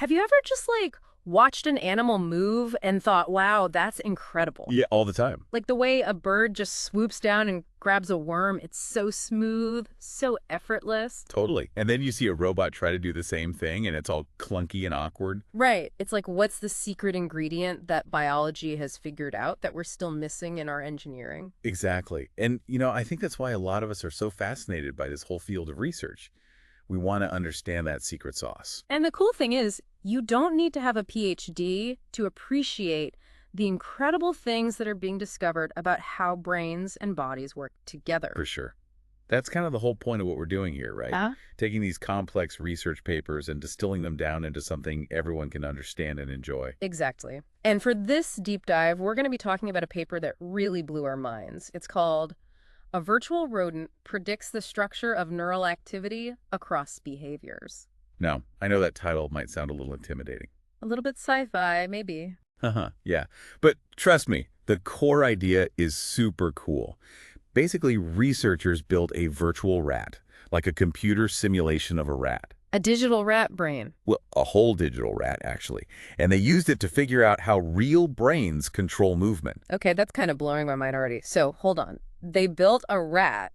Have you ever just watched an animal move and thought, wow, that's incredible? Yeah, all the time. Like the way a bird just swoops down and grabs a worm, it's so smooth, so effortless. Totally. And then you see a robot try to do the same thing, and it's all clunky and awkward. Right. It's like, what's the secret ingredient that biology has figured out that we're still missing in our engineering? Exactly. And, I think that's why a lot of us are so fascinated by this whole field of research. We want to understand that secret sauce. And the cool thing is, you don't need to have a PhD to appreciate the incredible things that are being discovered about how brains and bodies work together. For sure. That's kind of the whole point of what we're doing here, right? Taking these complex research papers and distilling them down into something everyone can understand and enjoy. Exactly. And for this deep dive, we're going to be talking about a paper that really blew our minds. It's called "A Virtual Rodent Predicts the Structure of Neural Activity Across Behaviors." Now, I know that title might sound a little intimidating. A little bit sci-fi, maybe. Yeah. But trust me, the core idea is super cool. Basically, researchers built a virtual rat, like a computer simulation of a rat. A digital rat brain. Well, a whole digital rat, actually. And they used it to figure out how real brains control movement. Okay, that's kind of blowing my mind already. So, hold on. They built a rat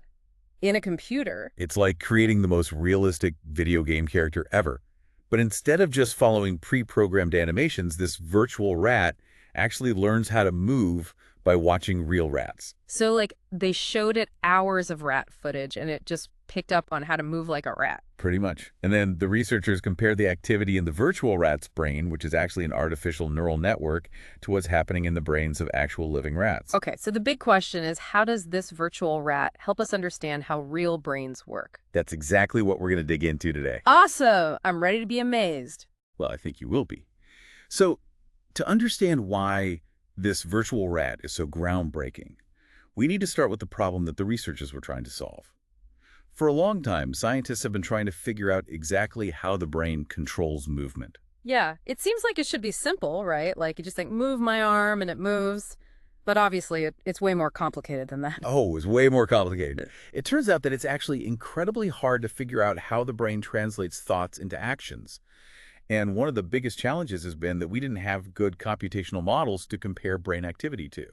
in a computer. It's like creating the most realistic video game character ever. But instead of just following pre-programmed animations, this virtual rat actually learns how to move by watching real rats. So, they showed it hours of rat footage, and it just picked up on how to move like a rat. Pretty much. And then the researchers compared the activity in the virtual rat's brain, which is actually an artificial neural network, to what's happening in the brains of actual living rats. Okay, so the big question is, how does this virtual rat help us understand how real brains work? That's exactly what we're going to dig into today. Awesome! I'm ready to be amazed. Well, I think you will be. So, to understand why this virtual rat is so groundbreaking, we need to start with the problem that the researchers were trying to solve. For a long time, scientists have been trying to figure out exactly how the brain controls movement. Yeah, it seems like it should be simple, right? Like you just move my arm and it moves. But obviously, it's way more complicated than that. Oh, it's way more complicated. It turns out that it's actually incredibly hard to figure out how the brain translates thoughts into actions. And one of the biggest challenges has been that we didn't have good computational models to compare brain activity to.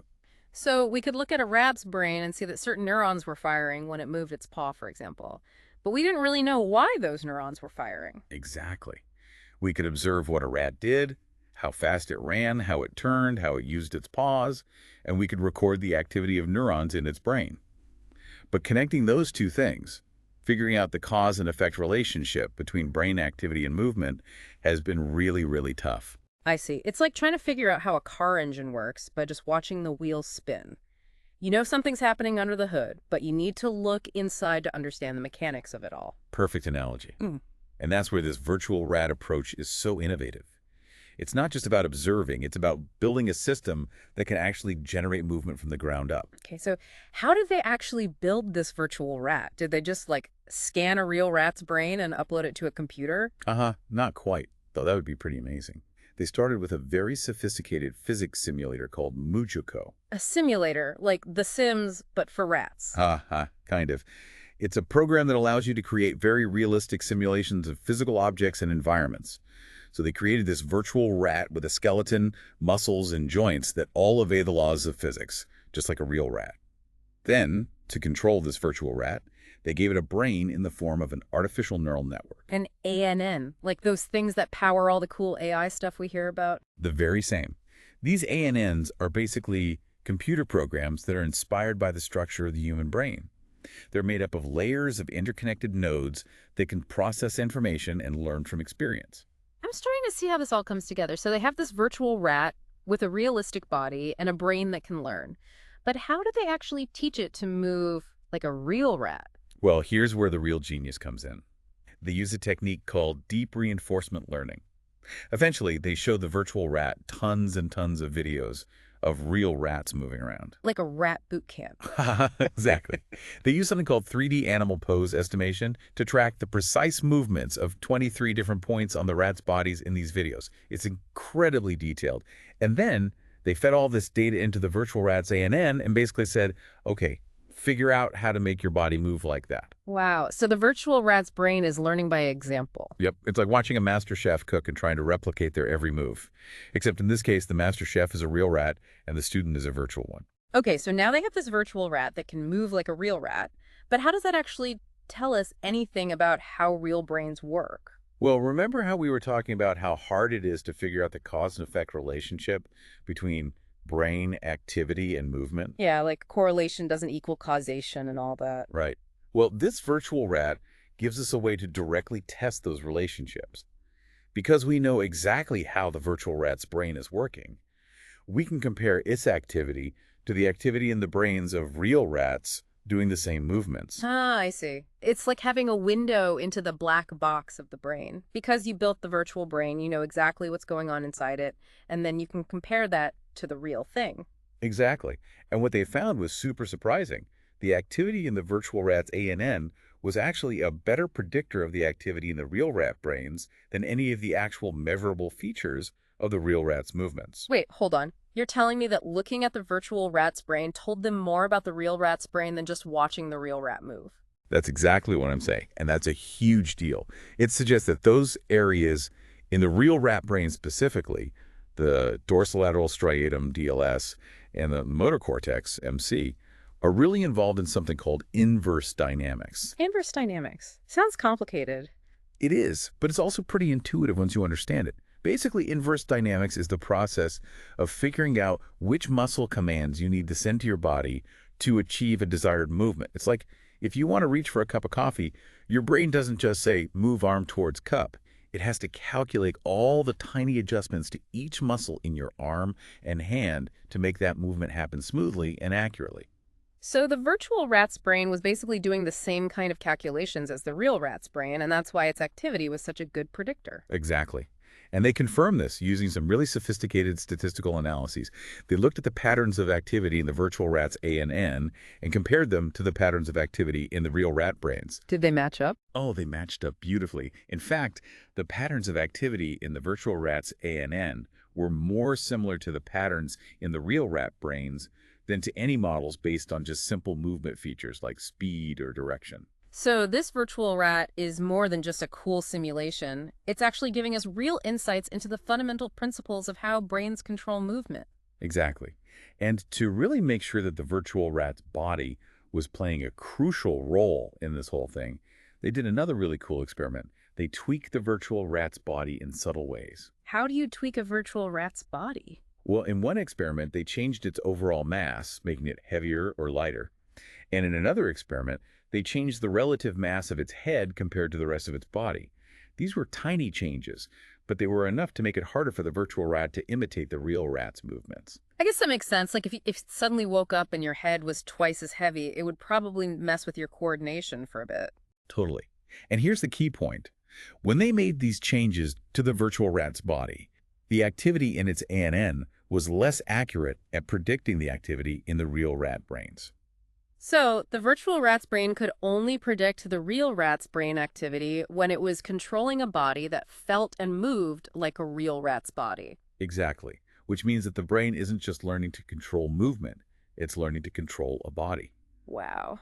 So we could look at a rat's brain and see that certain neurons were firing when it moved its paw, for example. But we didn't really know why those neurons were firing. Exactly. We could observe what a rat did, how fast it ran, how it turned, how it used its paws, and we could record the activity of neurons in its brain. But connecting those two things, figuring out the cause and effect relationship between brain activity and movement, has been really, really tough. I see. It's like trying to figure out how a car engine works by just watching the wheels spin. You know something's happening under the hood, but you need to look inside to understand the mechanics of it all. Perfect analogy. And that's where this virtual rat approach is so innovative. It's not just about observing, it's about building a system that can actually generate movement from the ground up. Okay, so how did they actually build this virtual rat? Did they just scan a real rat's brain and upload it to a computer? Not quite, though that would be pretty amazing. They started with a very sophisticated physics simulator called Mujoco. A simulator, like The Sims, but for rats. Kind of. It's a program that allows you to create very realistic simulations of physical objects and environments. So they created this virtual rat with a skeleton, muscles, and joints that all obey the laws of physics, just like a real rat. Then, to control this virtual rat, they gave it a brain in the form of an artificial neural network. An ANN, like those things that power all the cool AI stuff we hear about? The very same. These ANNs are basically computer programs that are inspired by the structure of the human brain. They're made up of layers of interconnected nodes that can process information and learn from experience. I'm starting to see how this all comes together. So they have this virtual rat with a realistic body and a brain that can learn. But how do they actually teach it to move like a real rat? Well, here's where the real genius comes in. They use a technique called deep reinforcement learning. Eventually, they show the virtual rat tons and tons of videos of real rats moving around. Like a rat boot camp. Exactly. They use something called 3D animal pose estimation to track the precise movements of 23 different points on the rats' bodies in these videos. It's incredibly detailed. And then they fed all this data into the virtual rat's ANN and basically said, okay, figure out how to make your body move like that. Wow. So the virtual rat's brain is learning by example. Yep, it's like watching a master chef cook and trying to replicate their every move. Except in this case, the master chef is a real rat and the student is a virtual one. Okay, so now they have this virtual rat that can move like a real rat. But how does that actually tell us anything about how real brains work? Well, remember how we were talking about how hard it is to figure out the cause and effect relationship between brain activity and movement? Yeah, like correlation doesn't equal causation and all that. Right. Well, this virtual rat gives us a way to directly test those relationships. Because we know exactly how the virtual rat's brain is working, we can compare its activity to the activity in the brains of real rats doing the same movements. Ah, I see. It's like having a window into the black box of the brain. Because you built the virtual brain, you know exactly what's going on inside it, and then you can compare that to the real thing. Exactly. And what they found was super surprising. The activity in the virtual rat's ANN was actually a better predictor of the activity in the real rat brains than any of the actual measurable features of the real rat's movements. Wait, hold on. You're telling me that looking at the virtual rat's brain told them more about the real rat's brain than just watching the real rat move? That's exactly what I'm saying, and that's a huge deal. It suggests that those areas in the real rat brain specifically, the dorsolateral striatum, DLS, and the motor cortex, MC, are really involved in something called inverse dynamics. Inverse dynamics. Sounds complicated. It is, but it's also pretty intuitive once you understand it. Basically, inverse dynamics is the process of figuring out which muscle commands you need to send to your body to achieve a desired movement. It's like if you want to reach for a cup of coffee, your brain doesn't just say, move arm towards cup. It has to calculate all the tiny adjustments to each muscle in your arm and hand to make that movement happen smoothly and accurately. So the virtual rat's brain was basically doing the same kind of calculations as the real rat's brain, and that's why its activity was such a good predictor. Exactly. And they confirmed this using some really sophisticated statistical analyses. They looked at the patterns of activity in the virtual rat's ANN and compared them to the patterns of activity in the real rat brains. Did they match up? Oh, they matched up beautifully. In fact, the patterns of activity in the virtual rat's ANN were more similar to the patterns in the real rat brains than to any models based on just simple movement features like speed or direction. So this virtual rat is more than just a cool simulation. It's actually giving us real insights into the fundamental principles of how brains control movement. Exactly. And to really make sure that the virtual rat's body was playing a crucial role in this whole thing, they did another really cool experiment. They tweaked the virtual rat's body in subtle ways. How do you tweak a virtual rat's body? Well, in one experiment, they changed its overall mass, making it heavier or lighter. And in another experiment, they changed the relative mass of its head compared to the rest of its body. These were tiny changes, but they were enough to make it harder for the virtual rat to imitate the real rat's movements. I guess that makes sense. Like if you suddenly woke up and your head was twice as heavy, it would probably mess with your coordination for a bit. Totally. And here's the key point. When they made these changes to the virtual rat's body, the activity in its ANN was less accurate at predicting the activity in the real rat brains. So the virtual rat's brain could only predict the real rat's brain activity when it was controlling a body that felt and moved like a real rat's body. Exactly. Which means that the brain isn't just learning to control movement, it's learning to control a body. Wow.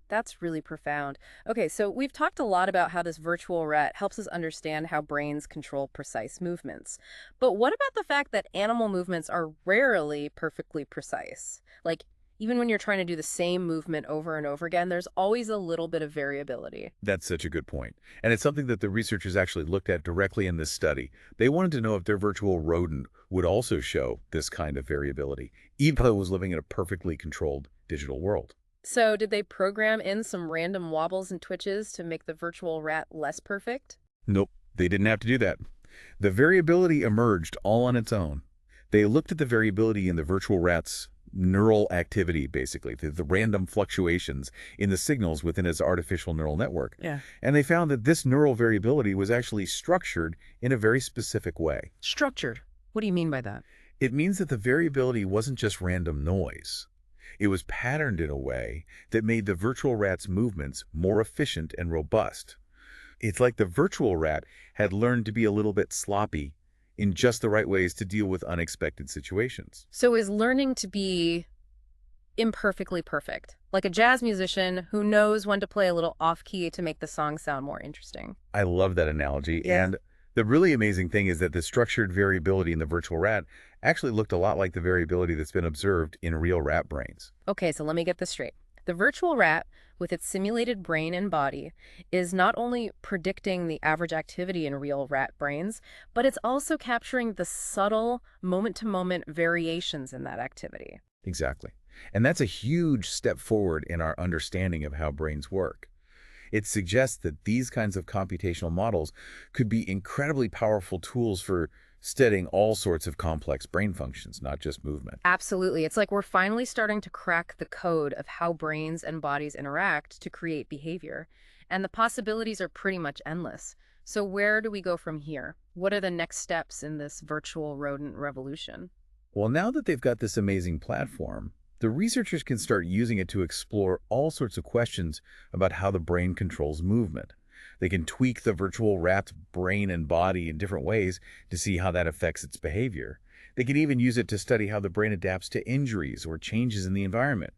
That's really profound. Okay, so we've talked a lot about how this virtual rat helps us understand how brains control precise movements. But what about the fact that animal movements are rarely perfectly precise? Like, even when you're trying to do the same movement over and over again, there's always a little bit of variability. That's such a good point. And it's something that the researchers actually looked at directly in this study. They wanted to know if their virtual rodent would also show this kind of variability, even though it was living in a perfectly controlled digital world. So did they program in some random wobbles and twitches to make the virtual rat less perfect? Nope, they didn't have to do that. The variability emerged all on its own. They looked at the variability in the virtual rat's neural activity, basically, the random fluctuations in the signals within its artificial neural network. Yeah. And they found that this neural variability was actually structured in a very specific way. Structured. What do you mean by that? It means that the variability wasn't just random noise. It was patterned in a way that made the virtual rat's movements more efficient and robust. It's like the virtual rat had learned to be a little bit sloppy in just the right ways to deal with unexpected situations. So is learning to be imperfectly perfect, like a jazz musician who knows when to play a little off-key to make the song sound more interesting. I love that analogy. Yeah. And the really amazing thing is that the structured variability in the virtual rat actually looked a lot like the variability that's been observed in real rat brains. Okay, so let me get this straight. The virtual rat, with its simulated brain and body, is not only predicting the average activity in real rat brains, but it's also capturing the subtle, moment-to-moment variations in that activity. Exactly. And that's a huge step forward in our understanding of how brains work. It suggests that these kinds of computational models could be incredibly powerful tools for studying all sorts of complex brain functions, not just movement. Absolutely. It's like we're finally starting to crack the code of how brains and bodies interact to create behavior. And the possibilities are pretty much endless. So where do we go from here? What are the next steps in this virtual rodent revolution? Well, now that they've got this amazing platform, the researchers can start using it to explore all sorts of questions about how the brain controls movement. They can tweak the virtual rat's brain and body in different ways to see how that affects its behavior. They can even use it to study how the brain adapts to injuries or changes in the environment.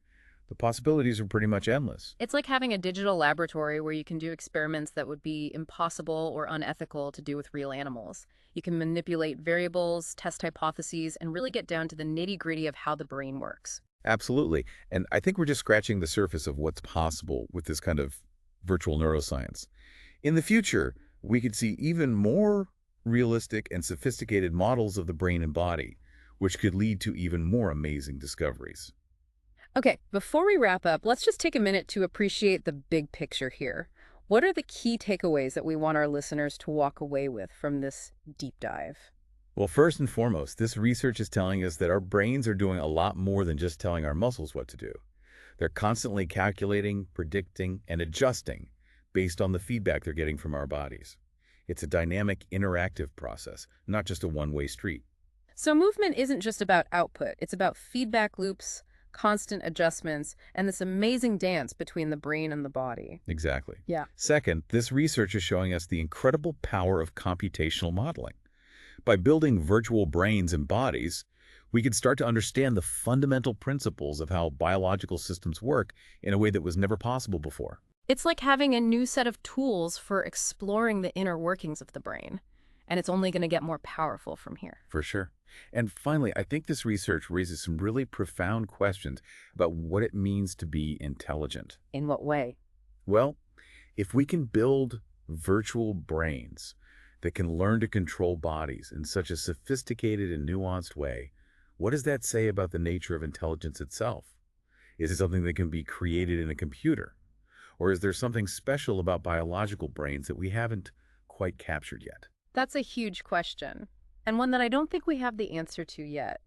The possibilities are pretty much endless. It's like having a digital laboratory where you can do experiments that would be impossible or unethical to do with real animals. You can manipulate variables, test hypotheses, and really get down to the nitty-gritty of how the brain works. Absolutely. And I think we're just scratching the surface of what's possible with this kind of virtual neuroscience. In the future, we could see even more realistic and sophisticated models of the brain and body, which could lead to even more amazing discoveries. Okay, before we wrap up, let's just take a minute to appreciate the big picture here. What are the key takeaways that we want our listeners to walk away with from this deep dive? Well, first and foremost, this research is telling us that our brains are doing a lot more than just telling our muscles what to do. They're constantly calculating, predicting, and adjusting based on the feedback they're getting from our bodies. It's a dynamic, interactive process, not just a one-way street. So movement isn't just about output, it's about feedback loops, constant adjustments, and this amazing dance between the brain and the body. Exactly. Yeah. Second, this research is showing us the incredible power of computational modeling. By building virtual brains and bodies, we could start to understand the fundamental principles of how biological systems work in a way that was never possible before. It's like having a new set of tools for exploring the inner workings of the brain, and it's only going to get more powerful from here. For sure. And finally, I think this research raises some really profound questions about what it means to be intelligent. In what way? Well, if we can build virtual brains that can learn to control bodies in such a sophisticated and nuanced way, what does that say about the nature of intelligence itself? Is it something that can be created in a computer? Or is there something special about biological brains that we haven't quite captured yet? That's a huge question, and one that I don't think we have the answer to yet.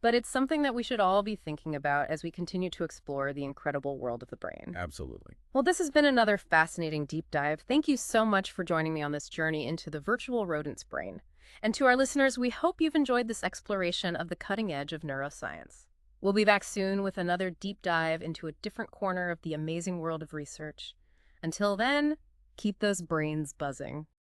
But it's something that we should all be thinking about as we continue to explore the incredible world of the brain. Absolutely. Well, this has been another fascinating deep dive. Thank you so much for joining me on this journey into the virtual rodent's brain. And to our listeners, we hope you've enjoyed this exploration of the cutting edge of neuroscience. We'll be back soon with another deep dive into a different corner of the amazing world of research. Until then, keep those brains buzzing.